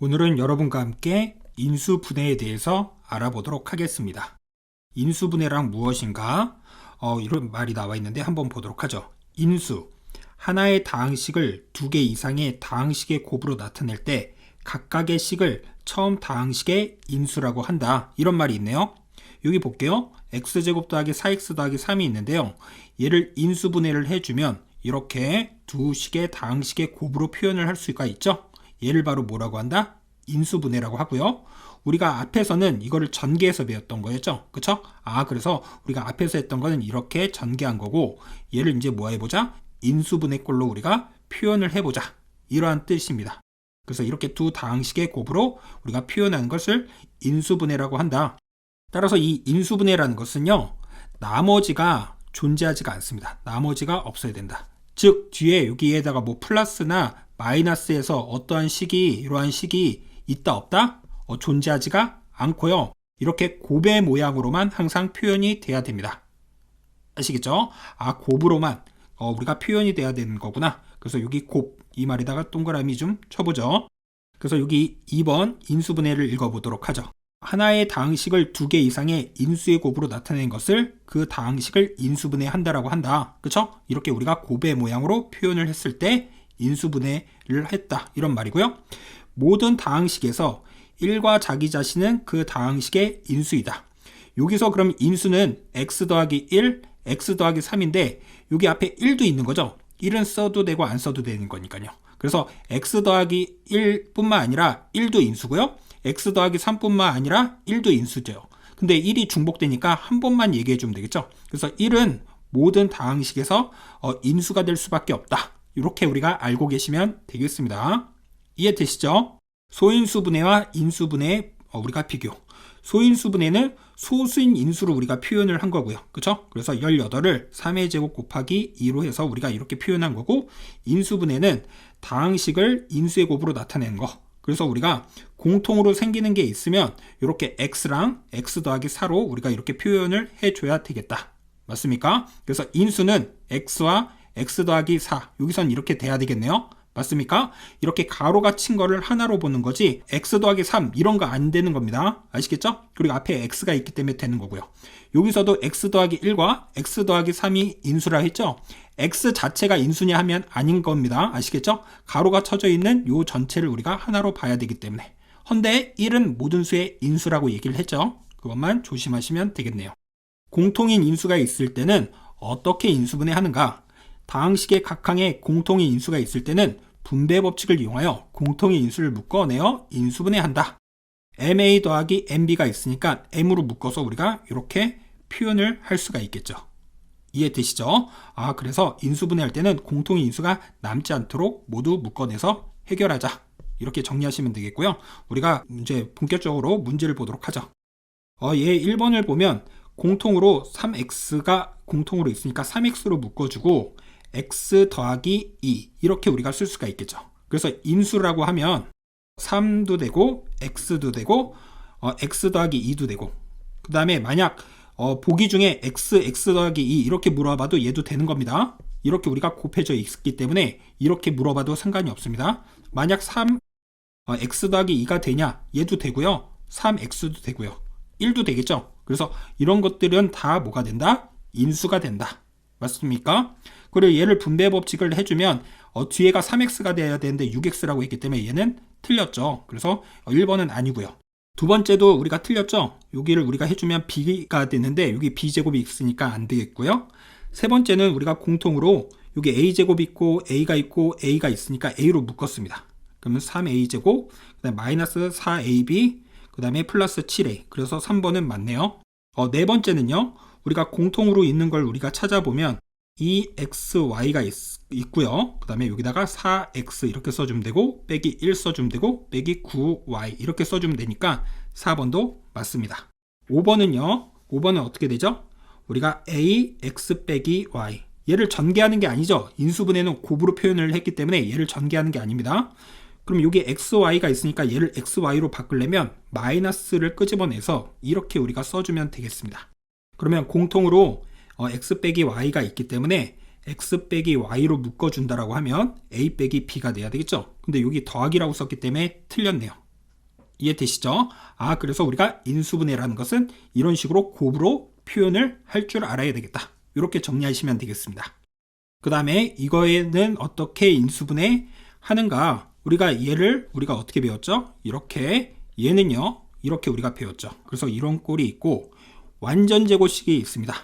오늘은 여러분과 함께 인수분해에 대해서 알아보도록 하겠습니다. 인수분해란 무엇인가? 이런 말이 나와 있는데 한번 보도록 하죠. 인수, 하나의 다항식을 두 개 이상의 다항식의 곱으로 나타낼 때 각각의 식을 처음 다항식의 인수라고 한다. 이런 말이 있네요. 여기 볼게요. x제곱 더하기 4x 더하기 3이 있는데요. 얘를 인수분해를 해주면 이렇게 두 식의 다항식의 곱으로 표현을 할 수가 있죠. 얘를 바로 뭐라고 한다? 인수분해라고 하고요. 우리가 앞에서는 이거를 전개해서 배웠던 거였죠. 그쵸? 그래서 우리가 앞에서 했던 거는 이렇게 전개한 거고, 얘를 이제 뭐 해보자? 인수분해꼴로 우리가 표현을 해보자. 이러한 뜻입니다. 그래서 이렇게 두 다항식의 곱으로 우리가 표현하는 것을 인수분해라고 한다. 따라서 이 인수분해라는 것은요, 나머지가 존재하지가 않습니다. 나머지가 없어야 된다. 즉 뒤에 여기에다가 뭐 플러스나 마이너스에서 어떠한 식이, 이러한 식이 있다 없다? 존재하지가 않고요. 이렇게 곱의 모양으로만 항상 표현이 돼야 됩니다. 아시겠죠? 곱으로만 우리가 표현이 돼야 되는 거구나. 그래서 여기 곱, 이 말에다가 동그라미 좀 쳐보죠. 그래서 여기 2번 인수분해를 읽어보도록 하죠. 하나의 다항식을 두 개 이상의 인수의 곱으로 나타낸 것을 그 다항식을 인수분해한다라고 한다. 그쵸? 이렇게 우리가 곱의 모양으로 표현을 했을 때 인수분해를 했다. 이런 말이고요. 모든 다항식에서 1과 자기 자신은 그 다항식의 인수이다. 여기서 그럼 인수는 x 더하기 1, x 더하기 3인데 여기 앞에 1도 있는 거죠. 1은 써도 되고 안 써도 되는 거니까요. 그래서 x 더하기 1뿐만 아니라 1도 인수고요. x 더하기 3뿐만 아니라 1도 인수죠. 근데 1이 중복되니까 한 번만 얘기해 주면 되겠죠. 그래서 1은 모든 다항식에서 인수가 될 수밖에 없다. 이렇게 우리가 알고 계시면 되겠습니다. 이해되시죠? 소인수분해와 인수분해 우리가 비교. 소인수분해는 소수인 인수로 우리가 표현을 한 거고요. 그쵸? 그래서 18을 3의 제곱 곱하기 2로 해서 우리가 이렇게 표현한 거고, 인수분해는 다항식을 인수의 곱으로 나타내는 거. 그래서 우리가 공통으로 생기는 게 있으면 이렇게 x랑 x 더하기 4로 우리가 이렇게 표현을 해줘야 되겠다. 맞습니까? 그래서 인수는 x와 x 더하기 4, 여기선 이렇게 돼야 되겠네요. 맞습니까? 이렇게 가로가 친 거를 하나로 보는 거지 x 더하기 3 이런 거 안 되는 겁니다. 아시겠죠? 그리고 앞에 x가 있기 때문에 되는 거고요. 여기서도 x 더하기 1과 x 더하기 3이 인수라 했죠? x 자체가 인수냐 하면 아닌 겁니다. 아시겠죠? 가로가 쳐져 있는 요 전체를 우리가 하나로 봐야 되기 때문에. 헌데 1은 모든 수의 인수라고 얘기를 했죠? 그것만 조심하시면 되겠네요. 공통인 인수가 있을 때는 어떻게 인수분해 하는가? 다항식의 각 항에 공통인 인수가 있을 때는 분배 법칙을 이용하여 공통인 인수를 묶어내어 인수분해한다. ma 더하기 mb가 있으니까 m으로 묶어서 우리가 이렇게 표현을 할 수가 있겠죠. 이해되시죠? 그래서 인수분해할 때는 공통인 인수가 남지 않도록 모두 묶어내서 해결하자. 이렇게 정리하시면 되겠고요. 우리가 이제 본격적으로 문제를 보도록 하죠. 얘 1번을 보면 공통으로 3x가 공통으로 있으니까 3x로 묶어주고 x 더하기 2 이렇게 우리가 쓸 수가 있겠죠. 그래서 인수라고 하면 3도 되고 x도 되고 x 더하기 2도 되고, 그 다음에 만약 보기 중에 x 더하기 2 이렇게 물어봐도 얘도 되는 겁니다. 이렇게 우리가 곱해져 있기 때문에 이렇게 물어봐도 상관이 없습니다. 만약 3x 더하기 2가 되냐, 얘도 되고요. 3x도 되고요. 1도 되겠죠. 그래서 이런 것들은 다 뭐가 된다? 인수가 된다. 맞습니까? 그리고 얘를 분배 법칙을 해주면 뒤에가 3x가 돼야 되는데 6x라고 했기 때문에 얘는 틀렸죠. 그래서 1번은 아니고요. 두 번째도 우리가 틀렸죠. 여기를 우리가 해주면 b가 되는데 여기 b제곱이 있으니까 안 되겠고요. 세 번째는 우리가 공통으로 여기 a제곱이 있고 a가 있고 a가 있으니까 a로 묶었습니다. 그러면 3a제곱, 그 다음에 마이너스 4ab, 그 다음에 플러스 7a. 그래서 3번은 맞네요. 네 번째는요. 우리가 공통으로 있는 걸 우리가 찾아보면 2xy가 있고요. 그 다음에 여기다가 4x 이렇게 써주면 되고, 빼기 1 써주면 되고, 빼기 9y 이렇게 써주면 되니까 4번도 맞습니다. 5번은요. 5번은 어떻게 되죠? 우리가 ax 빼기 y, 얘를 전개하는 게 아니죠. 인수분해는 곱으로 표현을 했기 때문에 얘를 전개하는 게 아닙니다. 그럼 여기 xy가 있으니까 얘를 xy로 바꾸려면 마이너스를 끄집어내서 이렇게 우리가 써주면 되겠습니다. 그러면 공통으로 x 빼기 y가 있기 때문에 x 빼기 y로 묶어준다라고 하면 a 빼기 b가 돼야 되겠죠. 근데 여기 더하기라고 썼기 때문에 틀렸네요. 이해되시죠? 그래서 우리가 인수분해라는 것은 이런 식으로 곱으로 표현을 할 줄 알아야 되겠다. 이렇게 정리하시면 되겠습니다. 그 다음에 이거에는 어떻게 인수분해 하는가? 우리가 어떻게 배웠죠? 이렇게, 얘는요, 이렇게 우리가 배웠죠. 그래서 이런 꼴이 있고, 완전 제곱식이 있습니다.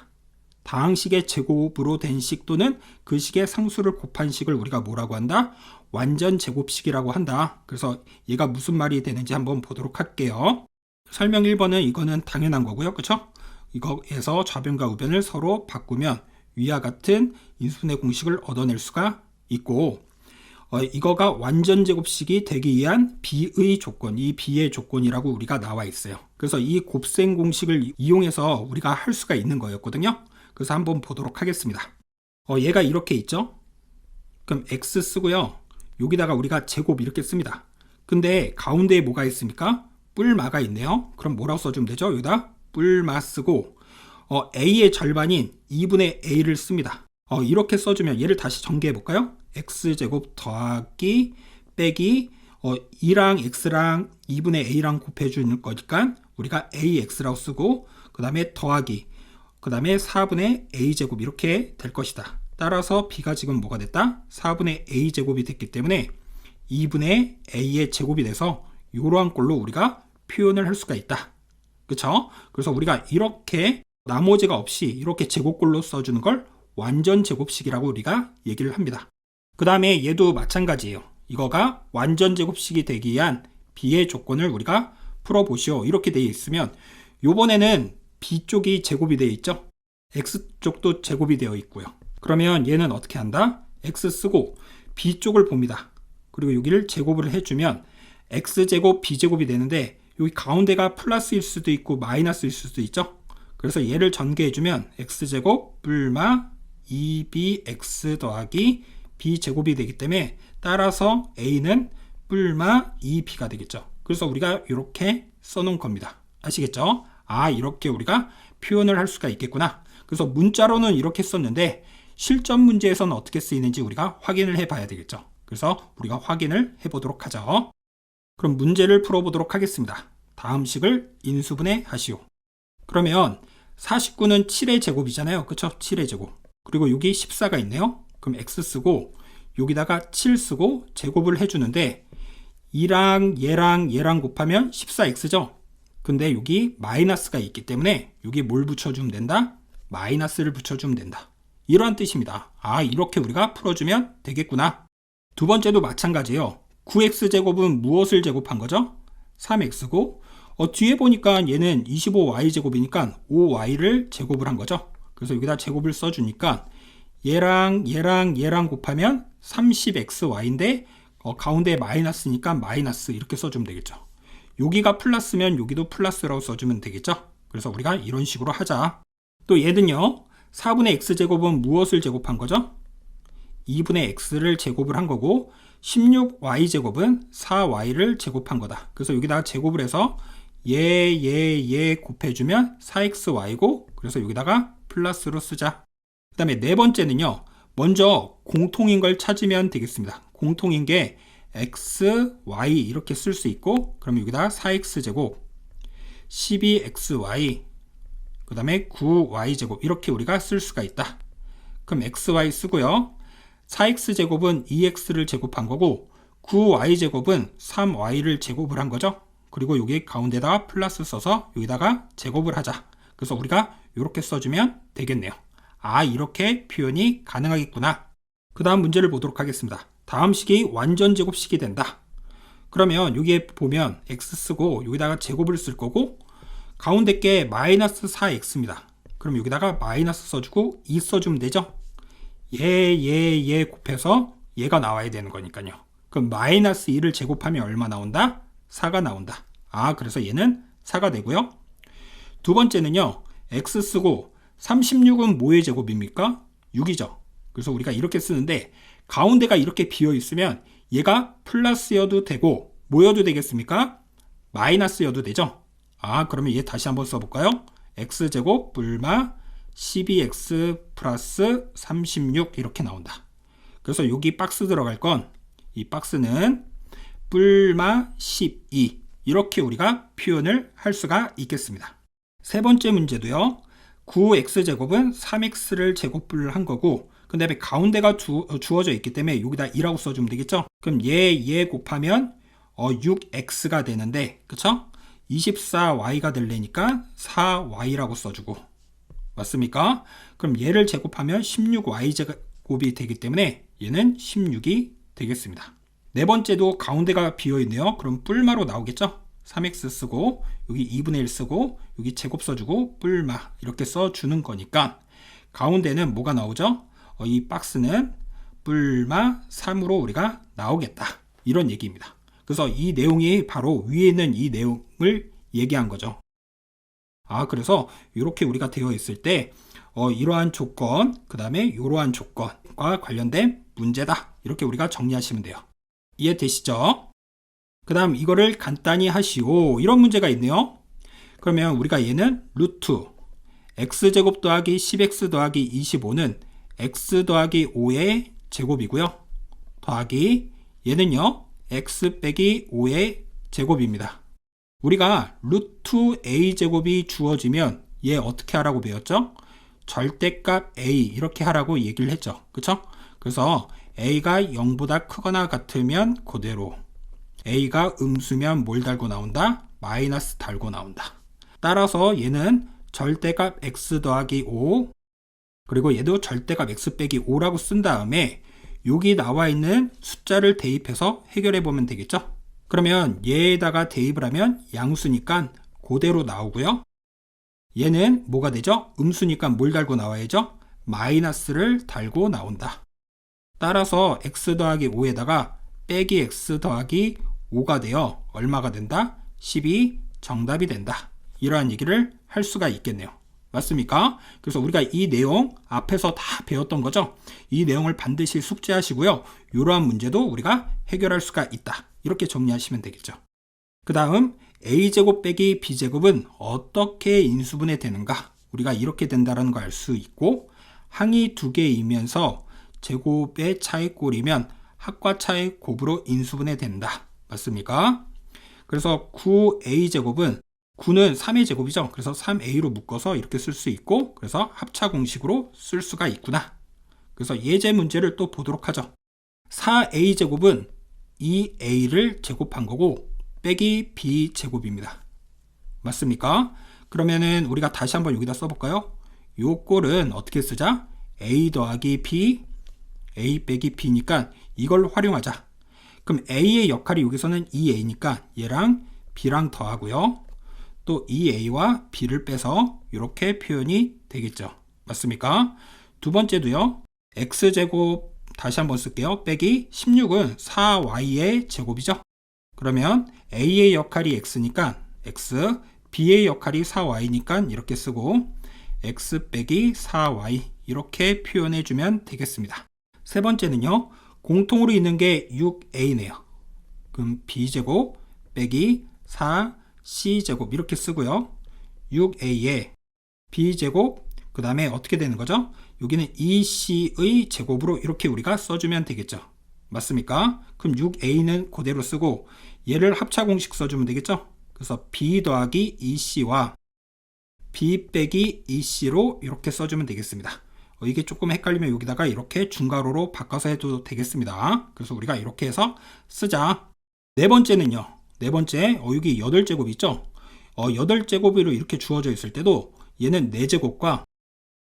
다항식의 제곱으로 된 식 또는 그 식의 상수를 곱한 식을 우리가 뭐라고 한다? 완전 제곱식이라고 한다. 그래서 얘가 무슨 말이 되는지 한번 보도록 할게요. 설명 1번은 이거는 당연한 거고요. 그쵸? 이거에서 좌변과 우변을 서로 바꾸면 위와 같은 인수분해 공식을 얻어낼 수가 있고, 이거가 완전 제곱식이 되기 위한 B의 조건, 이 B의 조건이라고 우리가 나와 있어요. 그래서 이 곱셈 공식을 이용해서 우리가 할 수가 있는 거였거든요. 그래서 한번 보도록 하겠습니다. 얘가 이렇게 있죠? 그럼 X 쓰고요. 여기다가 우리가 제곱 이렇게 씁니다. 근데 가운데에 뭐가 있습니까? 뿔마가 있네요. 그럼 뭐라고 써주면 되죠? 여기다 뿔마 쓰고 A의 절반인 2분의 A를 씁니다. 이렇게 써주면 얘를 다시 전개해 볼까요? X제곱 더하기 빼기 2랑 X랑 2분의 A랑 곱해주는 거니까 우리가 AX라고 쓰고 그 다음에 더하기 그 다음에 4분의 A제곱 이렇게 될 것이다. 따라서 B가 지금 뭐가 됐다? 4분의 A제곱이 됐기 때문에 2분의 A의 제곱이 돼서 이러한 꼴로 우리가 표현을 할 수가 있다. 그쵸? 그래서 우리가 이렇게 나머지가 없이 이렇게 제곱꼴로 써주는 걸 완전 제곱식이라고 우리가 얘기를 합니다. 그 다음에 얘도 마찬가지예요. 이거가 완전 제곱식이 되기 위한 B의 조건을 우리가 풀어보시오. 이렇게 되어 있으면 요번에는 B쪽이 제곱이 되어 있죠. X쪽도 제곱이 되어 있고요. 그러면 얘는 어떻게 한다? X 쓰고 B쪽을 봅니다. 그리고 여기를 제곱을 해주면 X제곱 B제곱이 되는데 여기 가운데가 플러스일 수도 있고 마이너스일 수도 있죠. 그래서 얘를 전개해주면 X제곱 뿔마 2BX 더하기 B제곱이 되기 때문에 따라서 A는 뿔마 2B가 되겠죠. 그래서 우리가 이렇게 써놓은 겁니다. 아시겠죠? 이렇게 우리가 표현을 할 수가 있겠구나. 그래서 문자로는 이렇게 썼는데 실전 문제에서는 어떻게 쓰이는지 우리가 확인을 해봐야 되겠죠. 그래서 우리가 확인을 해보도록 하죠. 그럼 문제를 풀어보도록 하겠습니다. 다음 식을 인수분해 하시오. 그러면 49는 7의 제곱이잖아요. 그쵸? 7의 제곱. 그리고 여기 14가 있네요. 그럼 X 쓰고 여기다가 7 쓰고 제곱을 해주는데 얘랑 곱하면 14X죠? 근데 여기 마이너스가 있기 때문에 여기 뭘 붙여주면 된다? 마이너스를 붙여주면 된다. 이러한 뜻입니다. 이렇게 우리가 풀어주면 되겠구나. 두 번째도 마찬가지예요. 9X제곱은 무엇을 제곱한 거죠? 3X고 뒤에 보니까 얘는 25Y제곱이니까 5Y를 제곱을 한 거죠. 그래서 여기다 제곱을 써주니까 얘랑 곱하면 30XY인데 가운데 마이너스니까 마이너스 이렇게 써주면 되겠죠. 여기가 플러스면 여기도 플러스라고 써주면 되겠죠. 그래서 우리가 이런 식으로 하자. 또 얘는요. 4분의 X제곱은 무엇을 제곱한 거죠? 2분의 X를 제곱을 한 거고 16Y제곱은 4Y를 제곱한 거다. 그래서 여기다가 제곱을 해서 얘 곱해주면 4XY고 그래서 여기다가 플러스로 쓰자. 그 다음에 네 번째는요. 먼저 공통인 걸 찾으면 되겠습니다. 공통인 게 X, Y 이렇게 쓸 수 있고 그럼 여기다가 4X제곱 12XY 그 다음에 9Y제곱 이렇게 우리가 쓸 수가 있다. 그럼 XY 쓰고요. 4X제곱은 2X를 제곱한 거고 9Y제곱은 3Y를 제곱을 한 거죠. 그리고 여기 가운데다가 플러스 써서 여기다가 제곱을 하자. 그래서 우리가 이렇게 써주면 되겠네요. 이렇게 표현이 가능하겠구나. 그 다음 문제를 보도록 하겠습니다. 다음 식이 완전 제곱식이 된다. 그러면 여기에 보면 X 쓰고 여기다가 제곱을 쓸 거고 가운데 게 마이너스 4X입니다. 그럼 여기다가 마이너스 써주고 2 써주면 되죠. 얘 곱해서 얘가 나와야 되는 거니까요. 그럼 마이너스 2를 제곱하면 얼마 나온다? 4가 나온다. 그래서 얘는 4가 되고요. 두 번째는요. X 쓰고 36은 뭐의 제곱입니까? 6이죠. 그래서 우리가 이렇게 쓰는데 가운데가 이렇게 비어 있으면 얘가 플러스여도 되고 뭐여도 되겠습니까? 마이너스여도 되죠. 그러면 얘 다시 한번 써볼까요? X제곱 뿔마 12X 플러스 36 이렇게 나온다. 그래서 여기 박스 들어갈 건 이 박스는 뿔마 12 이렇게 우리가 표현을 할 수가 있겠습니다. 세 번째 문제도요. 9x제곱은 3x를 제곱을 한 거고 그 다음에 가운데가 주어져 있기 때문에 여기다 2라고 써주면 되겠죠. 그럼 얘 곱하면 6x가 되는데 그쵸? 24y가 되려니까 4y라고 써주고 맞습니까? 그럼 얘를 제곱하면 16y 제곱이 되기 때문에 얘는 16이 되겠습니다. 네 번째도 가운데가 비어있네요. 그럼 뿔마로 나오겠죠? 3x 쓰고 여기 2분의 1 쓰고 여기 제곱 써주고 뿔마 이렇게 써주는 거니까 가운데는 뭐가 나오죠? 이 박스는 뿔마 3으로 우리가 나오겠다. 이런 얘기입니다. 그래서 이 내용이 바로 위에 있는 이 내용을 얘기한 거죠. 그래서 이렇게 우리가 되어 있을 때 이러한 조건, 그 다음에 이러한 조건과 관련된 문제다. 이렇게 우리가 정리하시면 돼요. 이해되시죠? 그 다음 이거를 간단히 하시오. 이런 문제가 있네요. 그러면 우리가 얘는 루트 x제곱 더하기 10x 더하기 25는 x 더하기 5의 제곱이고요. 더하기 얘는요. x 빼기 5의 제곱입니다. 우리가 루트 a제곱이 주어지면 얘 어떻게 하라고 배웠죠? 절대값 a 이렇게 하라고 얘기를 했죠. 그쵸? 그래서 a가 0보다 크거나 같으면 그대로 a가 음수면 뭘 달고 나온다? 마이너스 달고 나온다. 따라서 얘는 절대값 x 더하기 5 그리고 얘도 절대값 x 빼기 5라고 쓴 다음에 여기 나와 있는 숫자를 대입해서 해결해 보면 되겠죠? 그러면 얘에다가 대입을 하면 양수니까 그대로 나오고요. 얘는 뭐가 되죠? 음수니까 뭘 달고 나와야죠? 마이너스를 달고 나온다. 따라서 x 더하기 5에다가 빼기 x 더하기 5가 되어 얼마가 된다? 10이 정답이 된다. 이러한 얘기를 할 수가 있겠네요. 맞습니까? 그래서 우리가 이 내용 앞에서 다 배웠던 거죠. 이 내용을 반드시 숙지하시고요. 이러한 문제도 우리가 해결할 수가 있다. 이렇게 정리하시면 되겠죠. 그 다음 a제곱 빼기 b제곱은 어떻게 인수분해 되는가? 우리가 이렇게 된다는 걸 알 수 있고 항이 두 개이면서 제곱의 차이꼴이면 합과 차이 곱으로 인수분해 된다. 맞습니까? 그래서 9a제곱은 9는 3의 제곱이죠. 그래서 3a로 묶어서 이렇게 쓸 수 있고 그래서 합차 공식으로 쓸 수가 있구나. 그래서 예제 문제를 또 보도록 하죠. 4a제곱은 2a를 제곱한 거고 빼기 b제곱입니다. 맞습니까? 그러면은 우리가 다시 한번 여기다 써볼까요? 요 꼴은 어떻게 쓰자? a 더하기 b, a 빼기 b니까 이걸 활용하자. 그럼 a의 역할이 여기서는 2a니까 얘랑 b랑 더하고요. 또 2a와 b를 빼서 이렇게 표현이 되겠죠. 맞습니까? 두 번째도요. x제곱 다시 한번 쓸게요. 빼기 16은 4y의 제곱이죠. 그러면 a의 역할이 x니까 x, b의 역할이 4y니까 이렇게 쓰고 x 빼기 4y 이렇게 표현해주면 되겠습니다. 세 번째는요. 공통으로 있는 게 6a네요. 그럼 b제곱 빼기 4c제곱 이렇게 쓰고요. 6a에 b제곱 그 다음에 어떻게 되는 거죠? 여기는 2c의 제곱으로 이렇게 우리가 써주면 되겠죠. 맞습니까? 그럼 6a는 그대로 쓰고 얘를 합차 공식 써주면 되겠죠. 그래서 b 더하기 2c와 b 빼기 2c로 이렇게 써주면 되겠습니다. 이게 조금 헷갈리면 여기다가 이렇게 중괄호로 바꿔서 해도 되겠습니다. 그래서 우리가 이렇게 해서 쓰자. 네 번째는요. 네 번째 여기 8제곱 있죠. 8제곱으로 이렇게 주어져 있을 때도 얘는 4제곱과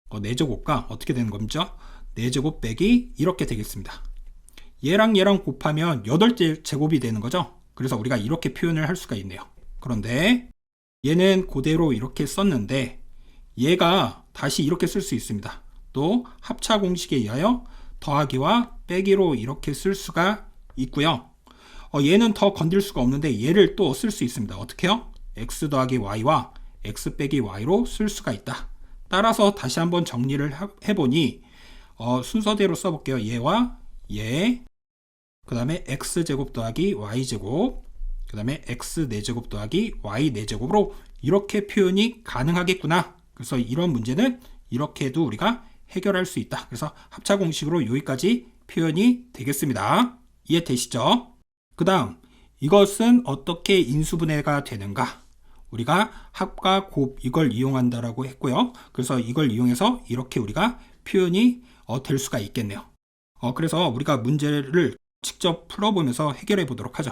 4제곱과 어떻게 되는 겁니까? 4제곱 빼기 이렇게 되겠습니다. 얘랑 얘랑 곱하면 8제곱이 되는 거죠. 그래서 우리가 이렇게 표현을 할 수가 있네요. 그런데 얘는 그대로 이렇게 썼는데 얘가 다시 이렇게 쓸 수 있습니다. 또 합차 공식에 의하여 더하기와 빼기로 이렇게 쓸 수가 있고요. 얘는 더 건들 수가 없는데 얘를 또 쓸 수 있습니다. 어떻게요? x 더하기 y와 x 빼기 y로 쓸 수가 있다. 따라서 다시 한번 정리를 해보니 순서대로 써볼게요. 얘와 얘, 그 다음에 x제곱 더하기 y제곱, 그 다음에 x 4제곱 더하기 y 4제곱으로 이렇게 표현이 가능하겠구나. 그래서 이런 문제는 이렇게 해도 우리가 해결할 수 있다. 그래서 합차 공식으로 여기까지 표현이 되겠습니다. 이해되시죠? 그 다음 이것은 어떻게 인수분해가 되는가? 우리가 합과 곱 이걸 이용한다라고 했고요. 그래서 이걸 이용해서 이렇게 우리가 표현이 될 수가 있겠네요. 그래서 우리가 문제를 직접 풀어보면서 해결해 보도록 하죠.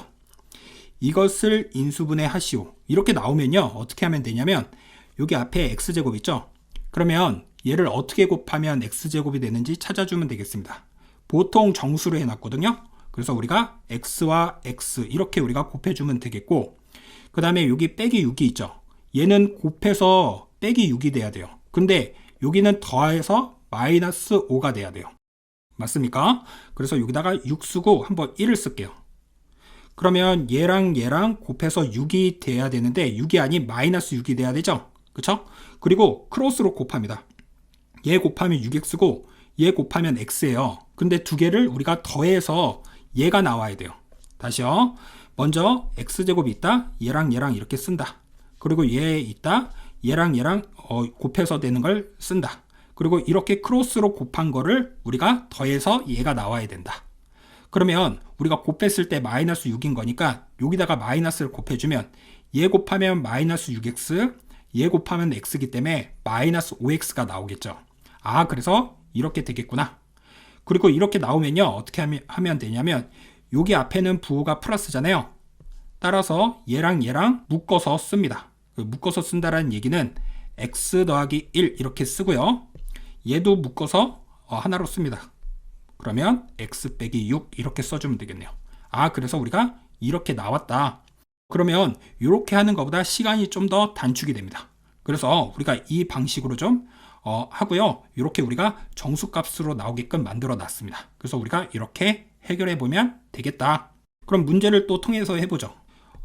이것을 인수분해 하시오. 이렇게 나오면요. 어떻게 하면 되냐면 여기 앞에 x제곱 있죠? 그러면 얘를 어떻게 곱하면 x제곱이 되는지 찾아주면 되겠습니다. 보통 정수로 해놨거든요. 그래서 우리가 x와 x 이렇게 우리가 곱해주면 되겠고, 그 다음에 여기 빼기 6이 있죠. 얘는 곱해서 빼기 6이 돼야 돼요. 근데 여기는 더해서 마이너스 5가 돼야 돼요. 맞습니까? 그래서 여기다가 6 쓰고 한번 1을 쓸게요. 그러면 얘랑 얘랑 곱해서 6이 돼야 되는데 6이 아닌 마이너스 6이 돼야 되죠. 그쵸? 그리고 크로스로 곱합니다. 얘 곱하면 6x고 얘 곱하면 x예요. 근데 두 개를 우리가 더해서 얘가 나와야 돼요. 다시요. 먼저 x제곱이 있다. 얘랑 얘랑 이렇게 쓴다. 그리고 얘 있다. 얘랑 얘랑 곱해서 되는 걸 쓴다. 그리고 이렇게 크로스로 곱한 거를 우리가 더해서 얘가 나와야 된다. 그러면 우리가 곱했을 때 마이너스 6인 거니까 여기다가 마이너스를 곱해주면 얘 곱하면 마이너스 6x, 얘 곱하면 x이기 때문에 마이너스 5x가 나오겠죠. 그래서 이렇게 되겠구나. 그리고 이렇게 나오면요. 어떻게 하면 되냐면 여기 앞에는 부호가 플러스잖아요. 따라서 얘랑 얘랑 묶어서 씁니다. 묶어서 쓴다라는 얘기는 x 더하기 1 이렇게 쓰고요. 얘도 묶어서 하나로 씁니다. 그러면 x 빼기 6 이렇게 써주면 되겠네요. 그래서 우리가 이렇게 나왔다. 그러면 이렇게 하는 것보다 시간이 좀 더 단축이 됩니다. 그래서 우리가 이 방식으로 좀 하고요. 이렇게 우리가 정수값으로 나오게끔 만들어 놨습니다. 그래서 우리가 이렇게 해결해 보면 되겠다. 그럼 문제를 또 통해서 해보죠.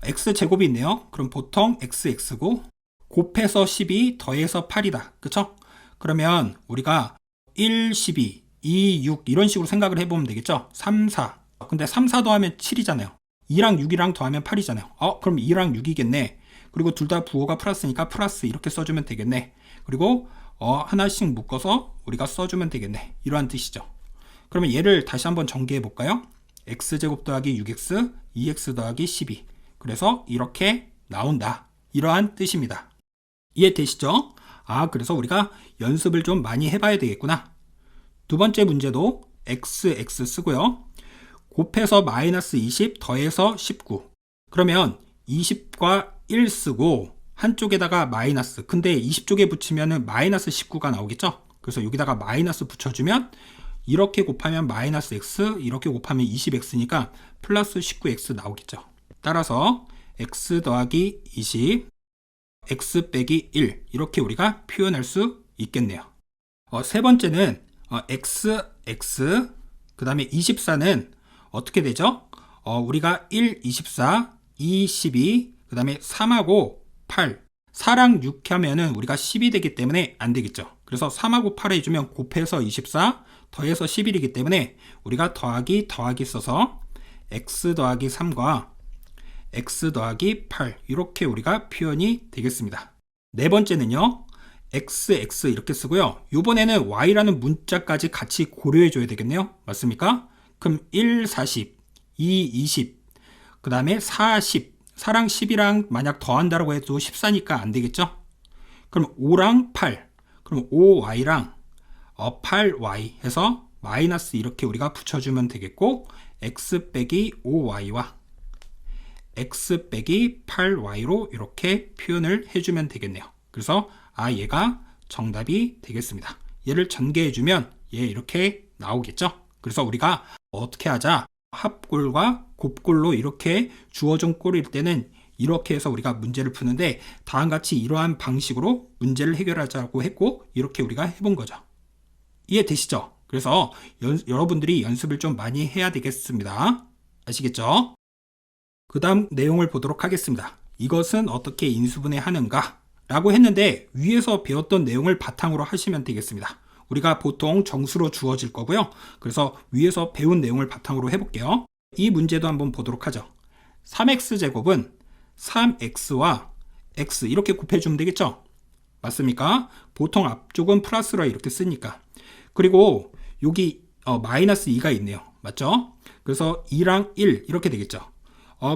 x제곱이 있네요. 그럼 보통 x고 곱해서 12 더해서 8이다. 그쵸? 그러면 우리가 1, 12, 2, 6 이런 식으로 생각을 해보면 되겠죠? 3, 4. 근데 3, 4 더하면 7이잖아요. 2랑 6이랑 더하면 8이잖아요. 그럼 2랑 6이겠네. 그리고 둘 다 부호가 플러스니까 플러스 이렇게 써주면 되겠네. 그리고 하나씩 묶어서 우리가 써주면 되겠네. 이러한 뜻이죠. 그러면 얘를 다시 한번 전개해 볼까요? x제곱 더하기 6x, 2x 더하기 12. 그래서 이렇게 나온다. 이러한 뜻입니다. 이해되시죠? 그래서 우리가 연습을 좀 많이 해봐야 되겠구나. 두 번째 문제도 x 쓰고요. 곱해서 마이너스 20 더해서 19. 그러면 20과 1 쓰고 한쪽에다가 마이너스. 근데 20쪽에 붙이면 마이너스 19가 나오겠죠? 그래서 여기다가 마이너스 붙여주면 이렇게 곱하면 마이너스 x, 이렇게 곱하면 20x니까 플러스 19x 나오겠죠. 따라서 x 더하기 20, x 빼기 1 이렇게 우리가 표현할 수 있겠네요. 세 번째는 x 그 다음에 24는 어떻게 되죠? 우리가 1, 24, 2, 12, 그 다음에 3하고 8 4랑 6 하면은 우리가 10이 되기 때문에 안 되겠죠. 그래서 3하고 8 해주면 곱해서 24 더해서 11이기 때문에 우리가 더하기 써서 x 더하기 3과 x 더하기 8 이렇게 우리가 표현이 되겠습니다. 네 번째는요. x 이렇게 쓰고요. 이번에는 y라는 문자까지 같이 고려해 줘야 되겠네요. 맞습니까? 그럼 1, 40, 2, 20, 그 다음에 40, 4랑 10이랑 만약 더한다고 해도 14니까 안 되겠죠? 그럼 5랑 8, 그럼 5y랑 8y 해서 마이너스 이렇게 우리가 붙여주면 되겠고 x 빼기 5y와 x 빼기 8y로 이렇게 표현을 해주면 되겠네요. 그래서 얘가 정답이 되겠습니다. 얘를 전개해주면 얘 이렇게 나오겠죠? 그래서 우리가 어떻게 하자? 합골과 곱골로 이렇게 주어진 꼴일 때는 이렇게 해서 우리가 문제를 푸는데 다음같이 이러한 방식으로 문제를 해결하자고 했고 이렇게 우리가 해본 거죠. 이해되시죠? 그래서 여러분들이 연습을 좀 많이 해야 되겠습니다. 아시겠죠? 그 다음 내용을 보도록 하겠습니다. 이것은 어떻게 인수분해 하는가? 라고 했는데 위에서 배웠던 내용을 바탕으로 하시면 되겠습니다. 우리가 보통 정수로 주어질 거고요. 그래서 위에서 배운 내용을 바탕으로 해볼게요. 이 문제도 한번 보도록 하죠. 3x제곱은 3x와 x 이렇게 곱해주면 되겠죠? 맞습니까? 보통 앞쪽은 플러스로 이렇게 쓰니까. 그리고 여기 마이너스 2가 있네요. 맞죠? 그래서 2랑 1 이렇게 되겠죠.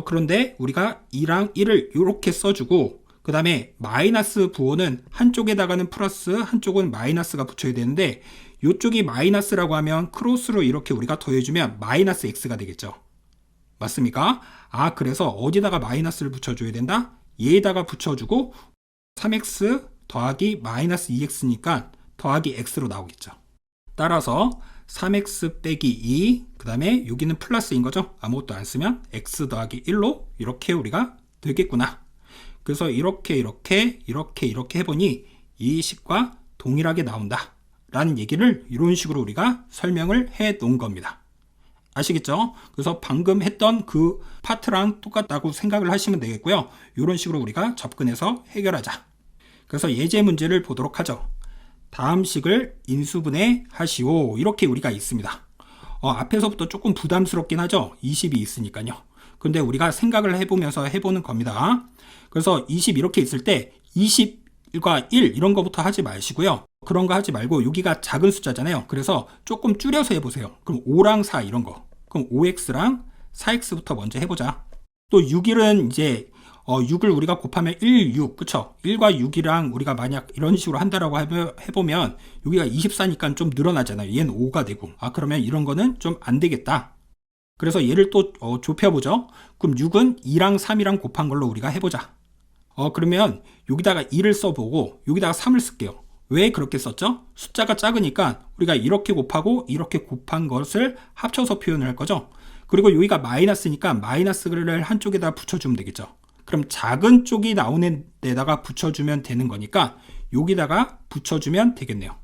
그런데 우리가 2랑 1을 이렇게 써주고 그 다음에 마이너스 부호는 한쪽에다가는 플러스 한쪽은 마이너스가 붙여야 되는데 이쪽이 마이너스라고 하면 크로스로 이렇게 우리가 더해주면 마이너스 x가 되겠죠. 맞습니까? 그래서 어디다가 마이너스를 붙여줘야 된다? 얘에다가 붙여주고 3x 더하기 마이너스 2x니까 더하기 x로 나오겠죠. 따라서 3x 빼기 2, 그 다음에 여기는 플러스인 거죠. 아무것도 안 쓰면 x 더하기 1로 이렇게 우리가 되겠구나. 그래서 이렇게 해보니 이 식과 동일하게 나온다 라는 얘기를 이런 식으로 우리가 설명을 해 놓은 겁니다. 아시겠죠? 그래서 방금 했던 그 파트랑 똑같다고 생각을 하시면 되겠고요. 이런 식으로 우리가 접근해서 해결하자. 그래서 예제 문제를 보도록 하죠. 다음 식을 인수분해 하시오. 이렇게 우리가 있습니다. 앞에서부터 조금 부담스럽긴 하죠. 20이 있으니까요. 근데 우리가 생각을 해보면서 해보는 겁니다. 그래서 20 이렇게 있을 때 20과 1 이런 거부터 하지 마시고요. 그런 거 하지 말고 여기가 작은 숫자잖아요. 그래서 조금 줄여서 해보세요. 그럼 5랑 4 이런 거. 그럼 5x랑 4x부터 먼저 해보자. 또 6일은 이제 6을 우리가 곱하면 1, 6, 그쵸? 1과 6이랑 우리가 만약 이런 식으로 한다라고 해보면 여기가 24니까 좀 늘어나잖아요. 얘는 5가 되고. 그러면 이런 거는 좀 안 되겠다. 그래서 얘를 또 좁혀보죠. 그럼 6은 2랑 3이랑 곱한 걸로 우리가 해보자. 그러면 여기다가 2를 써보고 여기다가 3을 쓸게요. 왜 그렇게 썼죠? 숫자가 작으니까 우리가 이렇게 곱하고 이렇게 곱한 것을 합쳐서 표현을 할 거죠. 그리고 여기가 마이너스니까 마이너스를 한쪽에다 붙여주면 되겠죠. 그럼 작은 쪽이 나오는 데다가 붙여주면 되는 거니까 여기다가 붙여주면 되겠네요.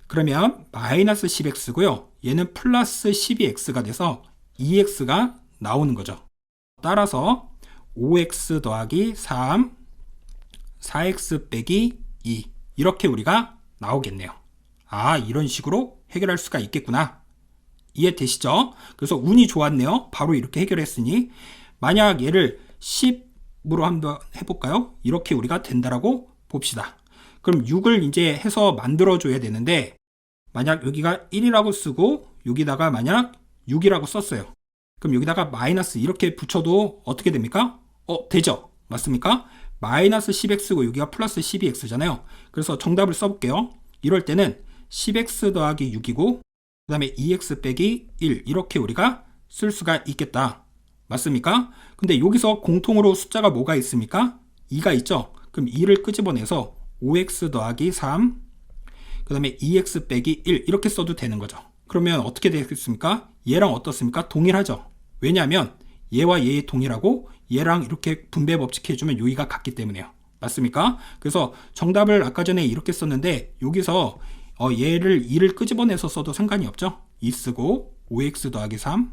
그러면 마이너스 10x고요. 얘는 플러스 12x가 돼서 2x가 나오는 거죠. 따라서 5x 더하기 3, 4x 빼기 2 이렇게 우리가 나오겠네요. 이런 식으로 해결할 수가 있겠구나. 이해되시죠? 그래서 운이 좋았네요. 바로 이렇게 해결했으니 만약 얘를 10으로 한번 해볼까요? 이렇게 우리가 된다라고 봅시다. 그럼 6을 이제 해서 만들어줘야 되는데 만약 여기가 1이라고 쓰고 여기다가 만약 6이라고 썼어요. 그럼 여기다가 마이너스 이렇게 붙여도 어떻게 됩니까? 되죠? 맞습니까? 마이너스 10x고 여기가 플러스 12x잖아요. 그래서 정답을 써볼게요. 이럴 때는 10x 더하기 6이고 그 다음에 2x 빼기 1 이렇게 우리가 쓸 수가 있겠다. 맞습니까? 근데 여기서 공통으로 숫자가 뭐가 있습니까? 2가 있죠? 그럼 2를 끄집어내서 5x 더하기 3 그 다음에 2x 빼기 1 이렇게 써도 되는 거죠. 그러면 어떻게 되겠습니까? 얘랑 어떻습니까? 동일하죠. 왜냐하면 얘와 얘의 동일하고 얘랑 이렇게 분배 법칙 해주면 여기가 같기 때문에요. 맞습니까? 그래서 정답을 아까 전에 이렇게 썼는데 여기서 얘를 2를 끄집어내서 써도 상관이 없죠. 2 쓰고 5x 더하기 3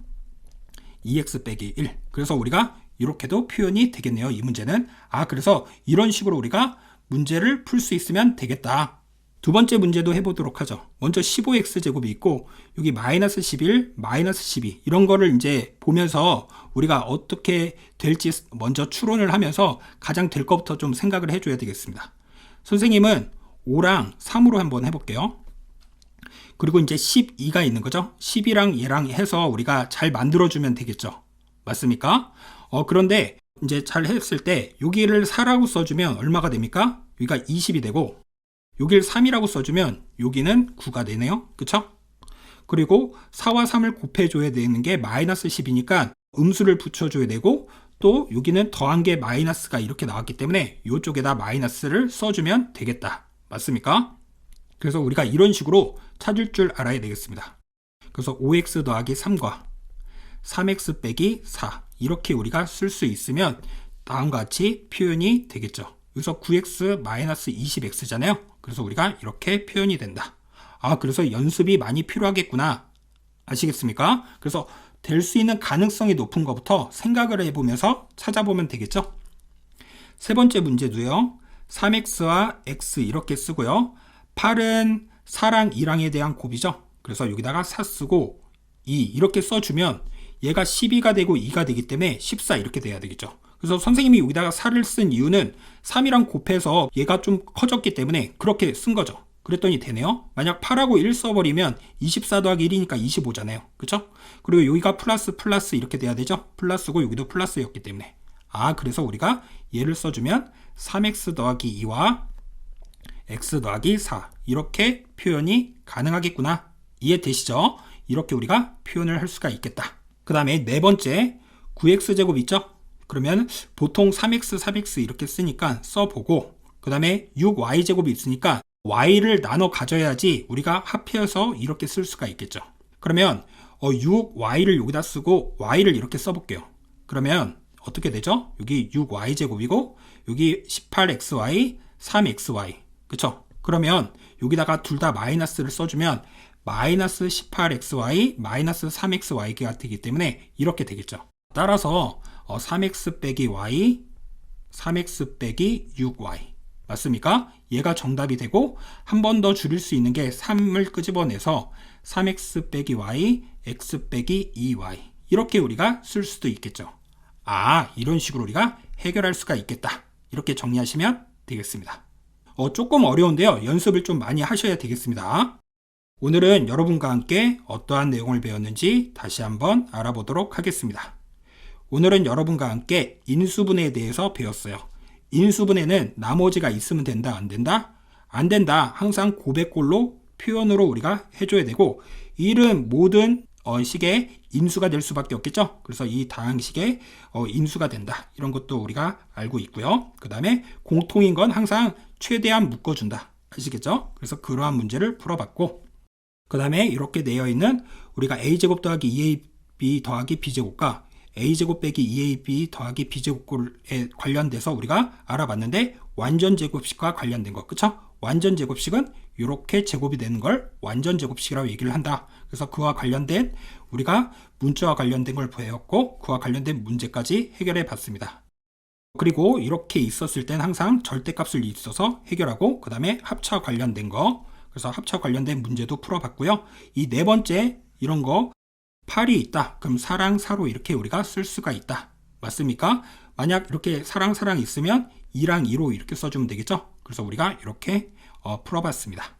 2x 빼기 1 그래서 우리가 이렇게도 표현이 되겠네요. 이 문제는 그래서 이런 식으로 우리가 문제를 풀 수 있으면 되겠다. 두 번째 문제도 해보도록 하죠. 먼저 15x제곱이 있고 여기 마이너스 11, 마이너스 12 이런 거를 이제 보면서 우리가 어떻게 될지 먼저 추론을 하면서 가장 될 것부터 좀 생각을 해줘야 되겠습니다. 선생님은 5랑 3으로 한번 해볼게요. 그리고 이제 12가 있는 거죠. 10이랑 얘랑 해서 우리가 잘 만들어주면 되겠죠. 맞습니까? 그런데 이제 잘 했을 때 여기를 4라고 써주면 얼마가 됩니까? 여기가 20이 되고 여기를 3이라고 써주면 여기는 9가 되네요. 그쵸? 그리고 4와 3을 곱해줘야 되는 게 마이너스 10이니까 음수를 붙여줘야 되고 또 여기는 더한 게 마이너스가 이렇게 나왔기 때문에 이쪽에다 마이너스를 써주면 되겠다. 맞습니까? 그래서 우리가 이런 식으로 찾을 줄 알아야 되겠습니다. 그래서 5x 더하기 3과 3x 빼기 4 이렇게 우리가 쓸 수 있으면 다음과 같이 표현이 되겠죠. 여기서 9x 마이너스 20x잖아요. 그래서 우리가 이렇게 표현이 된다. 그래서 연습이 많이 필요하겠구나. 아시겠습니까? 그래서 될 수 있는 가능성이 높은 것부터 생각을 해보면서 찾아보면 되겠죠. 세 번째 문제도요. 3x와 x 이렇게 쓰고요. 8은 4랑 2랑에 대한 곱이죠. 그래서 여기다가 4 쓰고 2 이렇게 써주면 얘가 12가 되고 2가 되기 때문에 14 이렇게 돼야 되겠죠. 그래서 선생님이 여기다가 4를 쓴 이유는 3이랑 곱해서 얘가 좀 커졌기 때문에 그렇게 쓴 거죠. 그랬더니 되네요. 만약 8하고 1 써버리면 24 더하기 1이니까 25잖아요. 그쵸? 그리고 여기가 플러스 이렇게 돼야 되죠. 플러스고 여기도 플러스였기 때문에. 그래서 우리가 얘를 써주면 3x 더하기 2와 x 더하기 4 이렇게 표현이 가능하겠구나. 이해되시죠? 이렇게 우리가 표현을 할 수가 있겠다. 그 다음에 네 번째 9x제곱 있죠? 그러면 보통 3x 이렇게 쓰니까 써보고, 그 다음에 6y제곱이 있으니까 y를 나눠 가져야지 우리가 합해서 이렇게 쓸 수가 있겠죠. 그러면 6y를 여기다 쓰고 y를 이렇게 써볼게요. 그러면 어떻게 되죠? 여기 6y제곱이고 여기 18xy, 3xy. 그쵸? 그러면 여기다가 둘 다 마이너스를 써주면 마이너스 18xy, 마이너스 3xy가 되기 때문에 이렇게 되겠죠. 따라서 3x 빼기 y, 3x 빼기 6y. 맞습니까? 얘가 정답이 되고 한 번 더 줄일 수 있는 게 3을 끄집어내서 3x 빼기 y, x 빼기 2y. 이렇게 우리가 쓸 수도 있겠죠. 이런 식으로 우리가 해결할 수가 있겠다. 이렇게 정리하시면 되겠습니다. 조금 어려운데요. 연습을 좀 많이 하셔야 되겠습니다. 오늘은 여러분과 함께 어떠한 내용을 배웠는지 다시 한번 알아보도록 하겠습니다. 오늘은 여러분과 함께 인수분해에 대해서 배웠어요. 인수분해는 나머지가 있으면 된다, 안 된다? 안 된다. 항상 고백골로 표현으로 우리가 해줘야 되고, 1은 모든 식의 인수가 될 수밖에 없겠죠. 그래서 이 다항식의 인수가 된다. 이런 것도 우리가 알고 있고요. 그 다음에 공통인 건 항상 최대한 묶어준다. 아시겠죠? 그래서 그러한 문제를 풀어봤고, 그 다음에 이렇게 되어 있는 우리가 a제곱 더하기 2ab 더하기 b제곱과 a제곱 빼기 2ab 더하기 b제곱에 관련돼서 우리가 알아봤는데, 완전 제곱식과 관련된 거, 그쵸? 완전 제곱식은 이렇게 제곱이 되는 걸 완전 제곱식이라고 얘기를 한다. 그래서 그와 관련된 우리가 문자와 관련된 걸 배웠고, 그와 관련된 문제까지 해결해 봤습니다. 그리고 이렇게 있었을 땐 항상 절대값을 있어서 해결하고, 그 다음에 합차 관련된 거, 그래서 합차 관련된 문제도 풀어봤고요. 이 네 번째 이런 거 8이 있다. 그럼 사랑, 사로 이렇게 우리가 쓸 수가 있다. 맞습니까? 만약 이렇게 사랑 있으면 2랑 2로 이렇게 써주면 되겠죠? 그래서 우리가 이렇게 풀어봤습니다.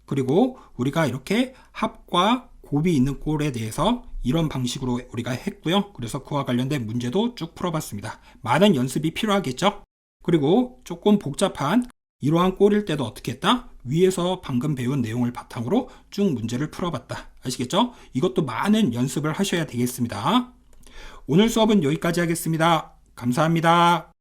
그리고 우리가 이렇게 합과 곱이 있는 꼴에 대해서 이런 방식으로 우리가 했고요. 그래서 그와 관련된 문제도 쭉 풀어봤습니다. 많은 연습이 필요하겠죠? 그리고 조금 복잡한 이러한 꼴일 때도 어떻게 했다? 위에서 방금 배운 내용을 바탕으로 쭉 문제를 풀어봤다. 아시겠죠? 이것도 많은 연습을 하셔야 되겠습니다. 오늘 수업은 여기까지 하겠습니다. 감사합니다.